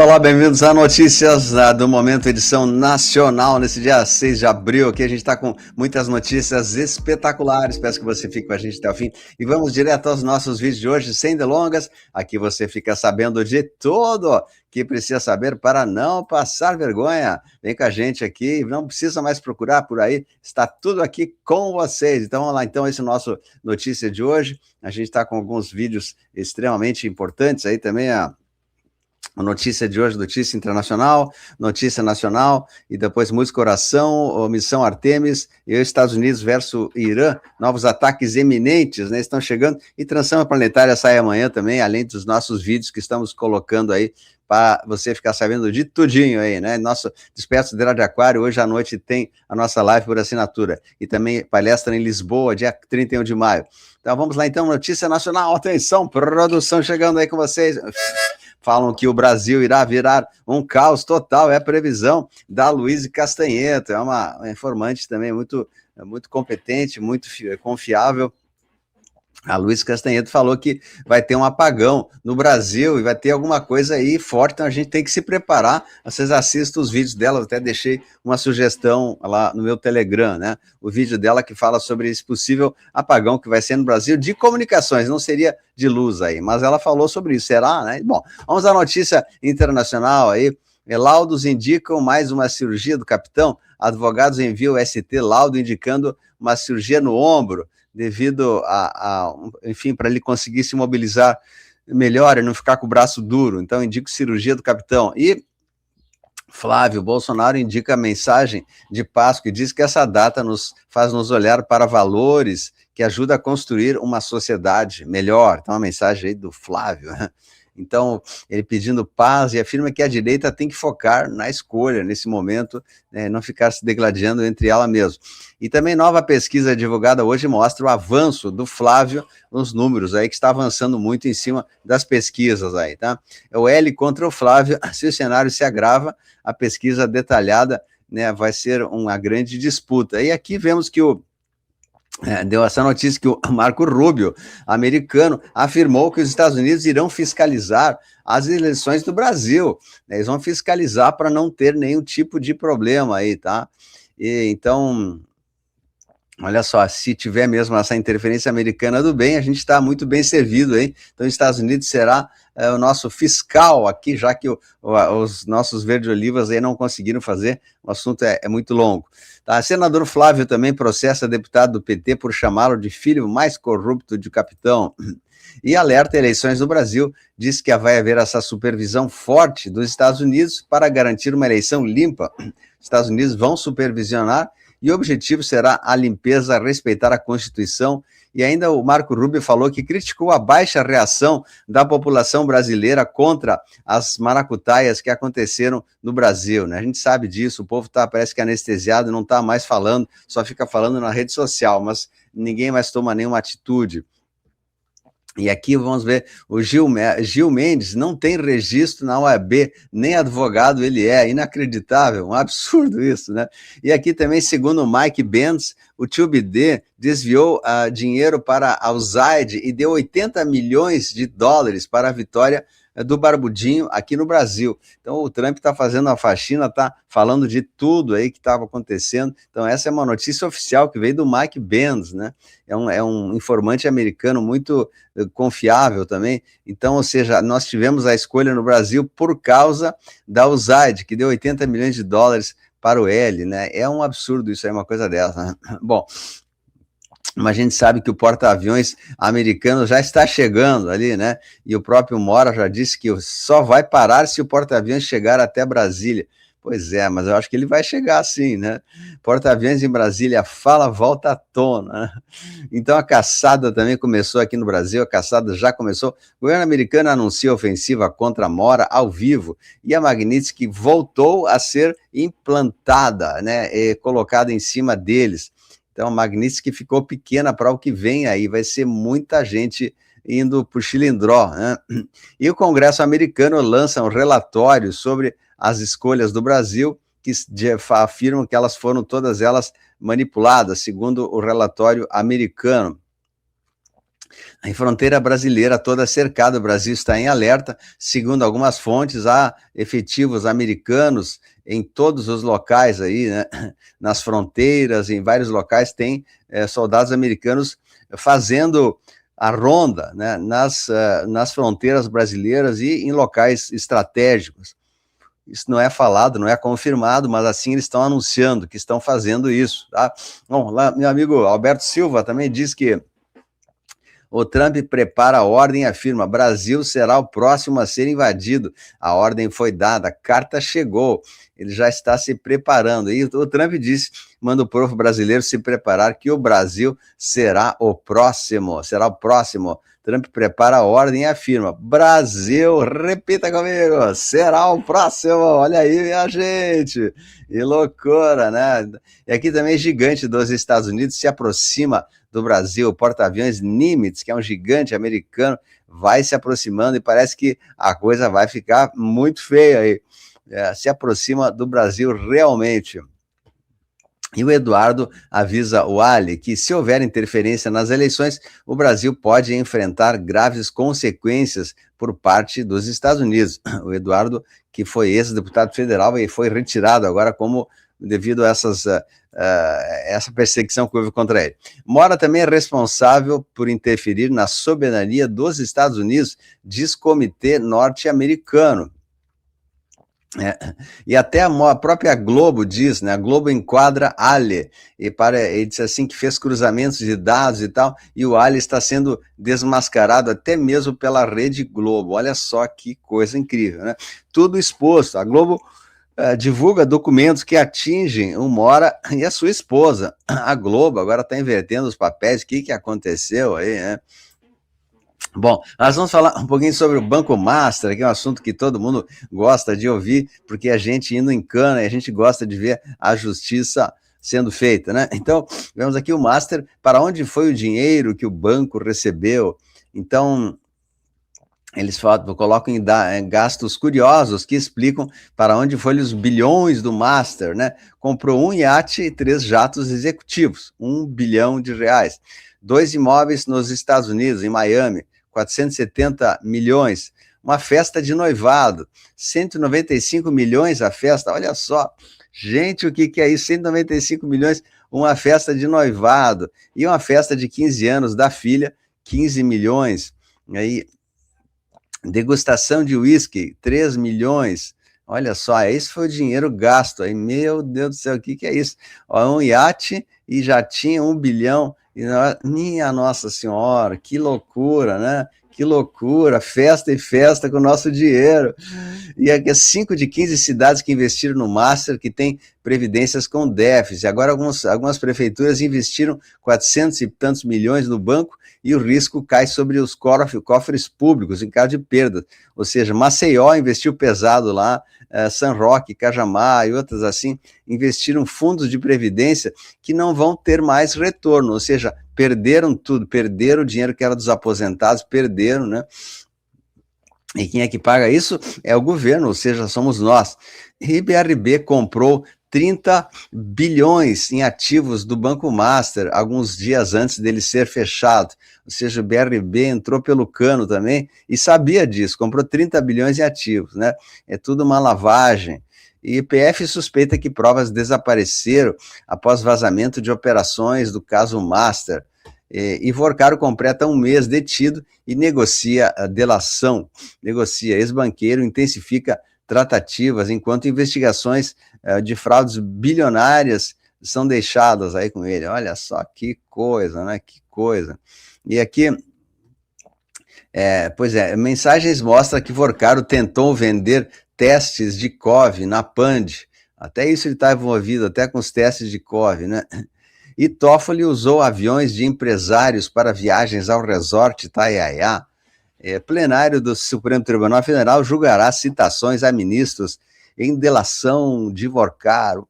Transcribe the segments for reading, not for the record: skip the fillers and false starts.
Olá, bem-vindos a Notícias do Momento, edição nacional, nesse dia 6 de abril. Aqui a gente está com muitas notícias espetaculares, peço que você fique com a gente até o fim. E vamos direto aos nossos vídeos de hoje, sem delongas. Aqui você fica sabendo de tudo que precisa saber para não passar vergonha. Vem com a gente aqui, não precisa mais procurar por aí, está tudo aqui com vocês. Então vamos lá, então esse é o nosso Notícia de hoje. A gente está com alguns vídeos extremamente importantes aí também, a notícia de hoje, notícia internacional, notícia nacional, e depois música oração, missão Artemis, e os Estados Unidos versus Irã, novos ataques eminentes, né, estão chegando, e Transição Planetária sai amanhã também, além dos nossos vídeos que estamos colocando aí, para você ficar sabendo de tudinho aí, né, nosso Desperto de Aquário, hoje à noite tem a nossa live por assinatura, e também palestra em Lisboa, dia 31 de maio. Então vamos lá então, notícia nacional, atenção, produção chegando aí com vocês. Falam que o Brasil irá virar um caos total, é a previsão da Luiz Castanheto, é uma informante também muito competente, muito confiável. A Luiz Castanheto falou que vai ter um apagão no Brasil e vai ter alguma coisa aí forte, então a gente tem que se preparar. Vocês assistam os vídeos dela, até deixei uma sugestão lá no meu Telegram, né? O vídeo dela que fala sobre esse possível apagão que vai ser no Brasil de comunicações, não seria de luz aí, mas ela falou sobre isso, será, né? Bom, vamos à notícia internacional aí. Laudos indicam mais uma cirurgia do capitão, advogados enviam o ST laudo indicando uma cirurgia no ombro, devido enfim, para ele conseguir se mobilizar melhor e não ficar com o braço duro. Então, indico cirurgia do capitão. E Flávio Bolsonaro indica a mensagem de Páscoa e diz que essa data faz nos olhar para valores que ajudam a construir uma sociedade melhor. Então, a mensagem aí do Flávio, né? Então, ele pedindo paz e afirma que a direita tem que focar na escolha nesse momento, né, não ficar se degladiando entre ela mesma. E também nova pesquisa divulgada hoje mostra o avanço do Flávio nos números aí, que está avançando muito em cima das pesquisas aí, tá? É o L contra o Flávio, se o cenário se agrava, a pesquisa detalhada, né, vai ser uma grande disputa. E aqui vemos que deu essa notícia que o Marco Rubio, americano, afirmou que os Estados Unidos irão fiscalizar as eleições do Brasil, né? Eles vão fiscalizar para não ter nenhum tipo de problema aí, tá? E, então, olha só, se tiver mesmo essa interferência americana do bem, a gente está muito bem servido, hein? Então, os Estados Unidos será o nosso fiscal aqui, já que os nossos verde-olivas aí não conseguiram fazer, o assunto é muito longo. Tá? Senador Flávio também processa deputado do PT por chamá-lo de filho mais corrupto de capitão. E alerta eleições no Brasil, diz que vai haver essa supervisão forte dos Estados Unidos para garantir uma eleição limpa. Os Estados Unidos vão supervisionar e o objetivo será a limpeza, respeitar a Constituição. E ainda o Marco Rubio falou que criticou a baixa reação da população brasileira contra as maracutaias que aconteceram no Brasil, né? A gente sabe disso, o povo parece que anestesiado, não está mais falando, só fica falando na rede social, mas ninguém mais toma nenhuma atitude. E aqui vamos ver, o Gil Mendes não tem registro na OAB, nem advogado ele é, inacreditável, um absurdo isso, né? E aqui também, segundo o Mike Benz, o tio BD desviou dinheiro para a USAID e deu 80 milhões de dólares para a vitória do Barbudinho aqui no Brasil. Então o Trump está fazendo a faxina, está falando de tudo aí que estava acontecendo. Então essa é uma notícia oficial que veio do Mike Benz, né? É um informante americano muito confiável também. Então, ou seja, nós tivemos a escolha no Brasil por causa da USAID, que deu 80 milhões de dólares para o L, né? É um absurdo isso aí, uma coisa dessa, né? Bom, mas a gente sabe que o porta-aviões americano já está chegando ali, né? E o próprio Mora já disse que só vai parar se o porta-aviões chegar até Brasília. Pois é, mas eu acho que ele vai chegar sim, né? Porta-aviões em Brasília, fala, volta à tona, né? Então a caçada também começou aqui no Brasil, a caçada já começou. O governo americano anuncia ofensiva contra a Mora ao vivo e a Magnitsky voltou a ser implantada, né? E colocada em cima deles. Então, a Magnitsky ficou pequena para o que vem aí, vai ser muita gente indo para o Chilindró, né? E o Congresso americano lança um relatório sobre as escolhas do Brasil, que afirmam que elas foram todas elas manipuladas, segundo o relatório americano. A fronteira brasileira toda cercada, o Brasil está em alerta. Segundo algumas fontes, há efetivos americanos em todos os locais aí, né? Nas fronteiras, em vários locais, tem soldados americanos fazendo a ronda, né? Nas fronteiras brasileiras e em locais estratégicos. Isso não é falado, não é confirmado, mas assim eles estão anunciando que estão fazendo isso, tá? Bom, lá, meu amigo Alberto Silva também diz que o Trump prepara a ordem e afirma: Brasil será o próximo a ser invadido. A ordem foi dada, a carta chegou, ele já está se preparando. E o Trump disse, manda o povo brasileiro se preparar que o Brasil será o próximo, será o próximo. Trump prepara a ordem e afirma: Brasil, repita comigo, será o próximo. Olha aí, minha gente, que loucura, né? E aqui também gigante dos Estados Unidos se aproxima do Brasil, o porta-aviões Nimitz, que é um gigante americano, vai se aproximando e parece que a coisa vai ficar muito feia aí. Se aproxima do Brasil realmente. E o Eduardo avisa o Ali que, se houver interferência nas eleições, o Brasil pode enfrentar graves consequências por parte dos Estados Unidos. O Eduardo, que foi ex-deputado federal e foi retirado agora como devido a essa perseguição que houve contra ele. Mora também é responsável por interferir na soberania dos Estados Unidos, diz comitê norte-americano. E até a própria Globo diz, né? A Globo enquadra Ali, ele disse assim que fez cruzamentos de dados e tal, e o Ali está sendo desmascarado até mesmo pela Rede Globo. Olha só que coisa incrível, né? Tudo exposto. A Globo divulga documentos que atingem o Mora e a sua esposa. A Globo agora está invertendo os papéis. O que aconteceu aí, né? Bom, nós vamos falar um pouquinho sobre o Banco Master, que é um assunto que todo mundo gosta de ouvir, porque a gente indo em cana e a gente gosta de ver a justiça sendo feita, né? Então, vemos aqui o Master, para onde foi o dinheiro que o banco recebeu. Então, eles colocam em gastos curiosos que explicam para onde foram os bilhões do Master, né? Comprou um iate e 3 jatos executivos, R$1 bilhão. 2 imóveis nos Estados Unidos, em Miami, 470 milhões. Uma festa de noivado, 195 milhões a festa, olha só. Gente, o que é isso? 195 milhões, uma festa de noivado. E uma festa de 15 anos da filha, 15 milhões. Aí, degustação de uísque, 3 milhões. Olha só, esse foi o dinheiro gasto aí. Meu Deus do céu, o que é isso? Ó, um iate e já tinha 1 bilhão. Minha Nossa Senhora, que loucura, né? Que loucura, festa e festa com o nosso dinheiro. E aqui 5 de 15 cidades que investiram no Master, que tem previdências com déficit. Agora algumas prefeituras investiram 400 e tantos milhões no banco e o risco cai sobre os cofres públicos em caso de perda. Ou seja, Maceió investiu pesado lá, São Roque, Cajamar e outras assim, investiram fundos de previdência que não vão ter mais retorno, ou seja, perderam tudo, perderam o dinheiro que era dos aposentados, perderam, né? E quem é que paga isso? É o governo, ou seja, somos nós. E BRB comprou 30 bilhões em ativos do Banco Master, alguns dias antes dele ser fechado. Ou seja, o BRB entrou pelo cano também e sabia disso, comprou 30 bilhões em ativos, né? É tudo uma lavagem. E IPF suspeita que provas desapareceram após vazamento de operações do caso Master. E Vorcaro completa 1 mês detido e negocia a delação. Negocia, ex-banqueiro intensifica tratativas, enquanto investigações de fraudes bilionárias são deixadas aí com ele. Olha só que coisa, né? Que coisa. E aqui, mensagens mostram que Vorcaro tentou vender testes de COVID na Pand. Até isso ele está envolvido, até com os testes de COVID, né? E Toffoli usou aviões de empresários para viagens ao resort Itaiaia. Plenário do Supremo Tribunal Federal julgará citações a ministros em delação de Vorcaro.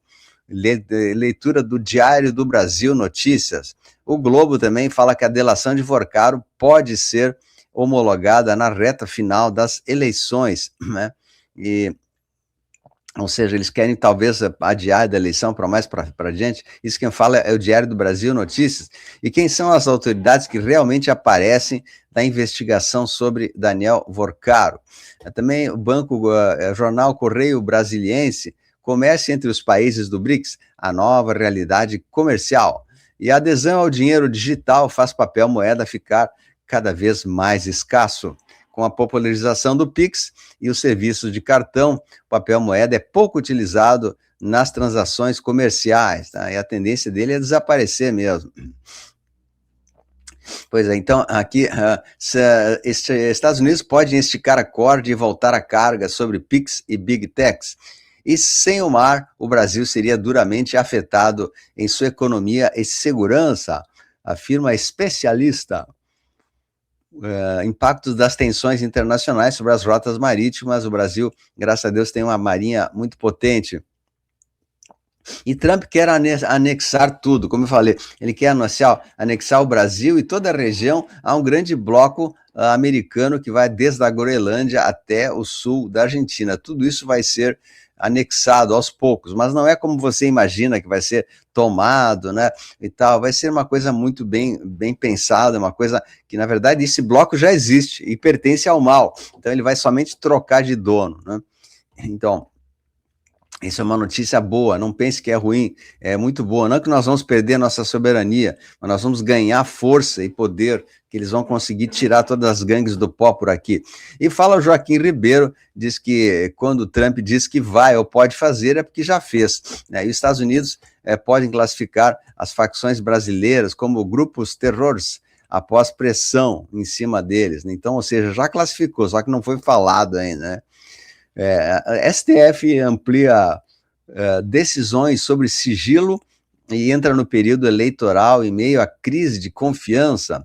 Leitura do Diário do Brasil Notícias. O Globo também fala que a delação de Vorcaro pode ser homologada na reta final das eleições, né? E Ou seja, eles querem talvez adiar da eleição para mais para diante. Isso quem fala é o Diário do Brasil Notícias. E quem são as autoridades que realmente aparecem da investigação sobre Daniel Vorcaro? Também o jornal Correio Brasiliense, comércio entre os países do BRICS, a nova realidade comercial. E a adesão ao dinheiro digital faz papel moeda ficar cada vez mais escasso. Com a popularização do Pix e os serviços de cartão, o papel moeda é pouco utilizado nas transações comerciais, tá? E a tendência dele é desaparecer mesmo. Pois é, então aqui Estados Unidos podem esticar a corda e voltar a carga sobre Pix e Big Techs. E sem o mar, o Brasil seria duramente afetado em sua economia e segurança, afirma a especialista. Impactos das tensões internacionais sobre as rotas marítimas. O Brasil, graças a Deus, tem uma marinha muito potente. E Trump quer anexar tudo, como eu falei, ele quer anexar o Brasil e toda a região a um grande bloco americano que vai desde a Groenlândia até o sul da Argentina. Tudo isso vai ser anexado aos poucos, mas não é como você imagina que vai ser tomado, né, e tal. Vai ser uma coisa muito bem pensada, uma coisa que, na verdade, esse bloco já existe e pertence ao mal, então ele vai somente trocar de dono, né? Então, isso é uma notícia boa, não pense que é ruim, é muito boa. Não que nós vamos perder nossa soberania, mas nós vamos ganhar força e poder, que eles vão conseguir tirar todas as gangues do pó por aqui. E fala o Joaquim Ribeiro, diz que quando o Trump diz que vai ou pode fazer, é porque já fez, né? E os Estados Unidos podem classificar as facções brasileiras como grupos terroristas após pressão em cima deles, né? Então, ou seja, já classificou, só que não foi falado ainda, né? STF amplia decisões sobre sigilo e entra no período eleitoral em meio à crise de confiança.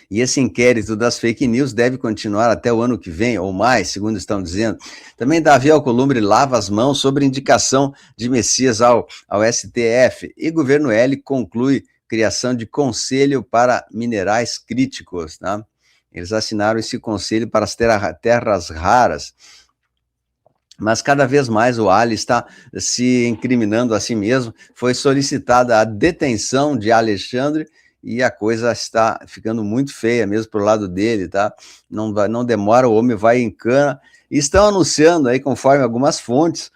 E esse inquérito das fake news deve continuar até o ano que vem, ou mais, segundo estão dizendo. Também Davi Alcolumbre lava as mãos sobre indicação de Messias ao STF. E governo L conclui criação de conselho para minerais críticos, tá? Eles assinaram esse conselho para as terras raras, mas cada vez mais o Ali está se incriminando a si mesmo. Foi solicitada a detenção de Alexandre e a coisa está ficando muito feia mesmo para o lado dele, tá? Não demora, o homem vai em cana. E estão anunciando aí, conforme algumas fontes,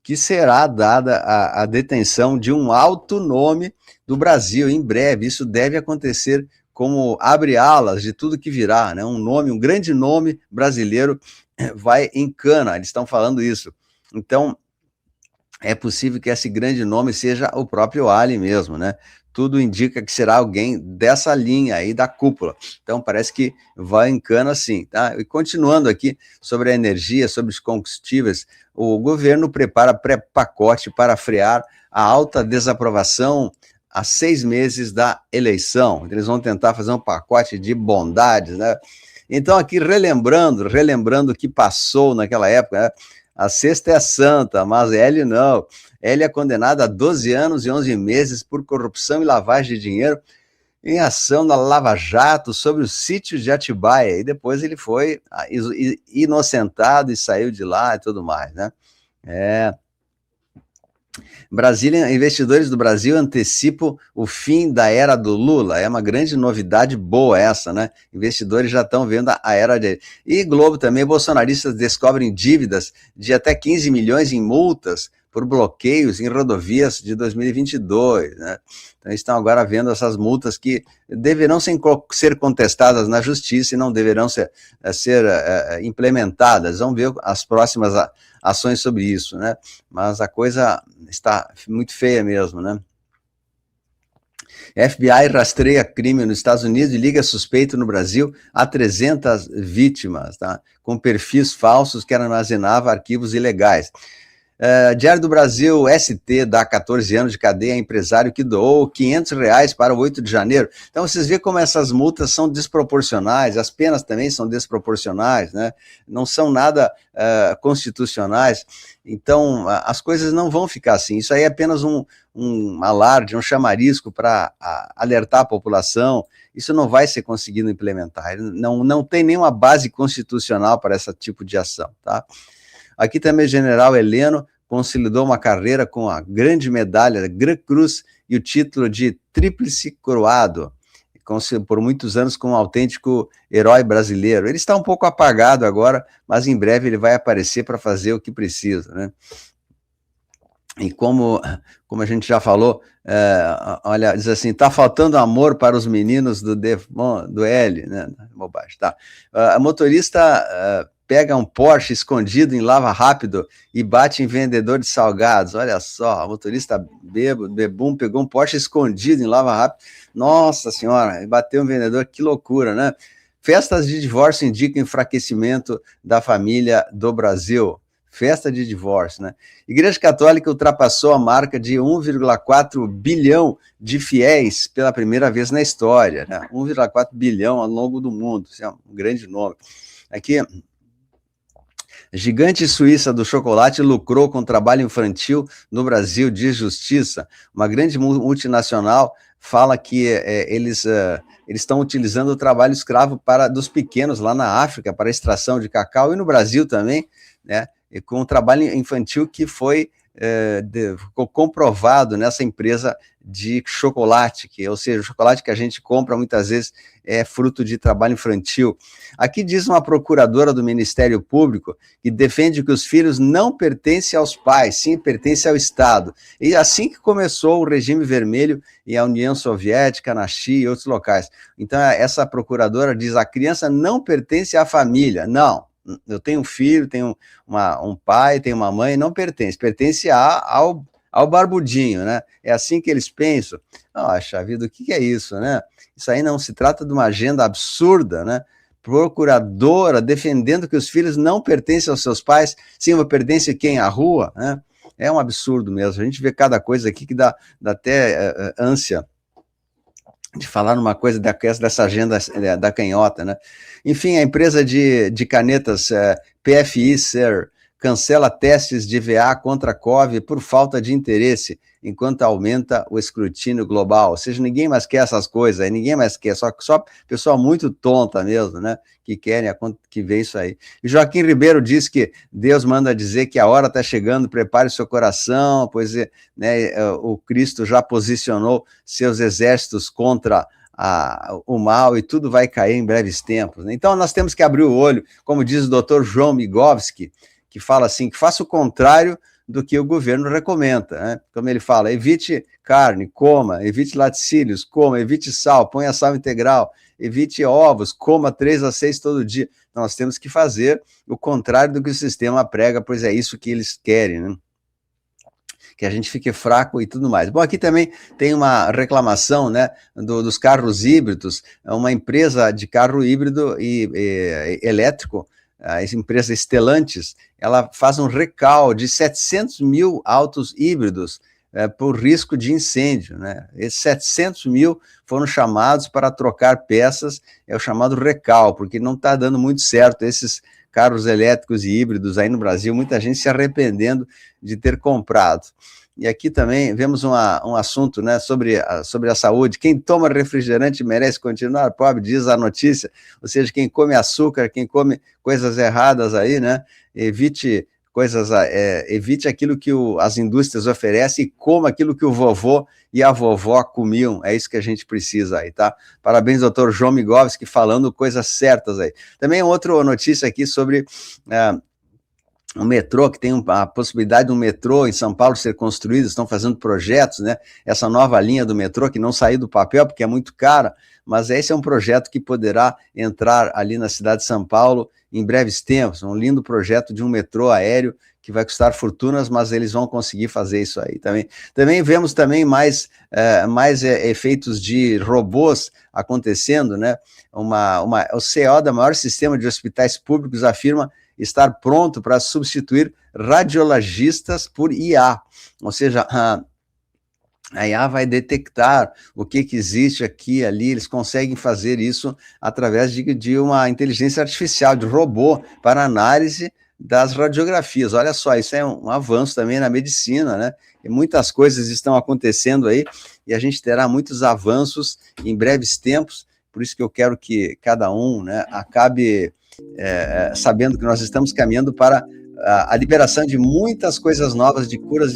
que será dada a detenção de um alto nome do Brasil em breve. Isso deve acontecer como abre alas de tudo que virá, né? Um grande nome brasileiro vai em cana, eles estão falando isso. Então, é possível que esse grande nome seja o próprio Ali mesmo, né? Tudo indica que será alguém dessa linha aí da cúpula. Então, parece que vai em cana sim, tá? E continuando aqui sobre a energia, sobre os combustíveis, o governo prepara pré-pacote para frear a alta desaprovação a 6 meses da eleição. Eles vão tentar fazer um pacote de bondades, né? Então, aqui relembrando o que passou naquela época, né? A sexta é santa, mas Hélio não. Hélio é condenado a 12 anos e 11 meses por corrupção e lavagem de dinheiro em ação na Lava Jato sobre o sítio de Atibaia. E depois ele foi inocentado e saiu de lá e tudo mais, né? Brasília, investidores do Brasil antecipam o fim da era do Lula. É uma grande novidade boa essa, né? Investidores já estão vendo a era dele. E Globo também, bolsonaristas descobrem dívidas de até 15 milhões em multas por bloqueios em rodovias de 2022, né? Então estão agora vendo essas multas que deverão ser contestadas na justiça e não deverão ser implementadas. Vamos ver as próximas ações sobre isso, né? Mas a coisa está muito feia mesmo, né? FBI rastreia crime nos Estados Unidos e liga suspeito no Brasil a 300 vítimas, tá? Com perfis falsos que armazenavam arquivos ilegais. Diário do Brasil, ST dá 14 anos de cadeia a empresário que doou R$ 500 para o 8 de janeiro. Então, vocês veem como essas multas são desproporcionais, as penas também são desproporcionais, né? Não são nada constitucionais. Então, as coisas não vão ficar assim. Isso aí é apenas um alarde, um chamarisco para alertar a população. Isso não vai ser conseguido implementar. Não tem nenhuma base constitucional para esse tipo de ação, tá? Aqui também o general Heleno consolidou uma carreira com a grande medalha Gran Cruz e o título de tríplice coroado, por muitos anos como um autêntico herói brasileiro. Ele está um pouco apagado agora, mas em breve ele vai aparecer para fazer o que precisa, né? E como a gente já falou, olha, diz assim, tá faltando amor para os meninos do L, né? Bobagem, tá. A motorista pega um Porsche escondido em Lava Rápido e bate em vendedor de salgados. Olha só, a motorista bebum pegou um Porsche escondido em Lava Rápido. Nossa senhora, bateu um vendedor, que loucura, né? Festas de divórcio indicam enfraquecimento da família do Brasil. Festa de divórcio, né? Igreja Católica ultrapassou a marca de 1,4 bilhão de fiéis pela primeira vez na história, né? 1,4 bilhão ao longo do mundo, isso é um grande número. Aqui, gigante suíça do chocolate lucrou com trabalho infantil no Brasil, diz Justiça. Uma grande multinacional fala que eles estão utilizando o trabalho escravo dos pequenos lá na África para extração de cacau e no Brasil também, né? E com o trabalho infantil que foi comprovado nessa empresa de chocolate, ou seja, o chocolate que a gente compra muitas vezes é fruto de trabalho infantil. Aqui diz uma procuradora do Ministério Público que defende que os filhos não pertencem aos pais, sim, pertencem ao Estado. E assim que começou o regime vermelho e a União Soviética, na China e outros locais. Então, essa procuradora diz a criança não pertence à família. Não. Eu tenho um filho, tenho um pai, tenho uma mãe, não pertence ao barbudinho, né? É assim que eles pensam. Nossa vida, o que é isso, né? Isso aí não se trata de uma agenda absurda, né? Procuradora defendendo que os filhos não pertencem aos seus pais, sim, mas pertence a quem? À rua, né? É um absurdo mesmo. A gente vê cada coisa aqui que dá até ânsia de falar numa coisa dessa agenda da canhota, né? Enfim, a empresa de canetas PFI Ser cancela testes de VA contra a COVID por falta de interesse, enquanto aumenta o escrutínio global. Ou seja, ninguém mais quer essas coisas, ninguém mais quer, só pessoal muito tonta mesmo, né? Que vê isso aí. E Joaquim Ribeiro diz que Deus manda dizer que a hora está chegando, prepare o seu coração, pois né, o Cristo já posicionou seus exércitos contra o mal e tudo vai cair em breves tempos. Né? Então nós temos que abrir o olho, como diz o doutor João Migovski, que fala assim, que faça o contrário do que o governo recomenda, né? Como ele fala, evite carne, coma, evite laticínios, coma, evite sal, ponha sal integral, evite ovos, coma 3 a 6 todo dia. Então, nós temos que fazer o contrário do que o sistema prega, pois é isso que eles querem, né? Que a gente fique fraco e tudo mais. Bom, aqui também tem uma reclamação, né, dos carros híbridos, uma empresa de carro híbrido e elétrico, a empresa Stellantis, ela faz um recall de 700 mil autos híbridos por risco de incêndio, né? Esses 700 mil foram chamados para trocar peças, é o chamado recall, porque não está dando muito certo esses carros elétricos e híbridos aí no Brasil, muita gente se arrependendo de ter comprado. E aqui também vemos um assunto, né, sobre a saúde. Quem toma refrigerante merece continuar pobre, diz a notícia. Ou seja, quem come açúcar, quem come coisas erradas aí, né, evite aquilo que as indústrias oferecem e coma aquilo que o vovô e a vovó comiam. É isso que a gente precisa aí, tá? Parabéns, doutor João Migovski, falando coisas certas aí. Também outra notícia aqui sobre o metrô, que tem a possibilidade de um metrô em São Paulo ser construído, estão fazendo projetos, né? Essa nova linha do metrô, que não saiu do papel porque é muito cara, mas esse é um projeto que poderá entrar ali na cidade de São Paulo em breves tempos, um lindo projeto de um metrô aéreo que vai custar fortunas, mas eles vão conseguir fazer isso aí também. Também vemos também mais efeitos de robôs acontecendo, né? O CEO da maior sistema de hospitais públicos afirma estar pronto para substituir radiologistas por IA, ou seja, a IA vai detectar o que existe aqui e ali, eles conseguem fazer isso através de uma inteligência artificial, de robô, para análise das radiografias. Olha só, isso é um avanço também na medicina, né? E muitas coisas estão acontecendo aí, e a gente terá muitos avanços em breves tempos, por isso que eu quero que cada um, né, acabe sabendo que nós estamos caminhando para a liberação de muitas coisas novas, de curas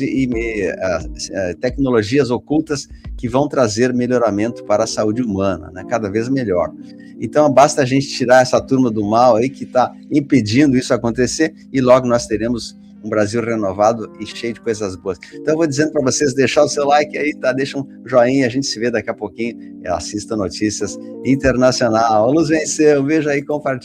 tecnologias ocultas que vão trazer melhoramento para a saúde humana, né? Cada vez melhor. Então, basta a gente tirar essa turma do mal aí que está impedindo isso acontecer e logo nós teremos um Brasil renovado e cheio de coisas boas. Então, eu vou dizendo para vocês deixar o seu like aí, tá? Deixa um joinha, a gente se vê daqui a pouquinho. Assista Notícias Internacional. Vamos vencer, um beijo aí, compartilha.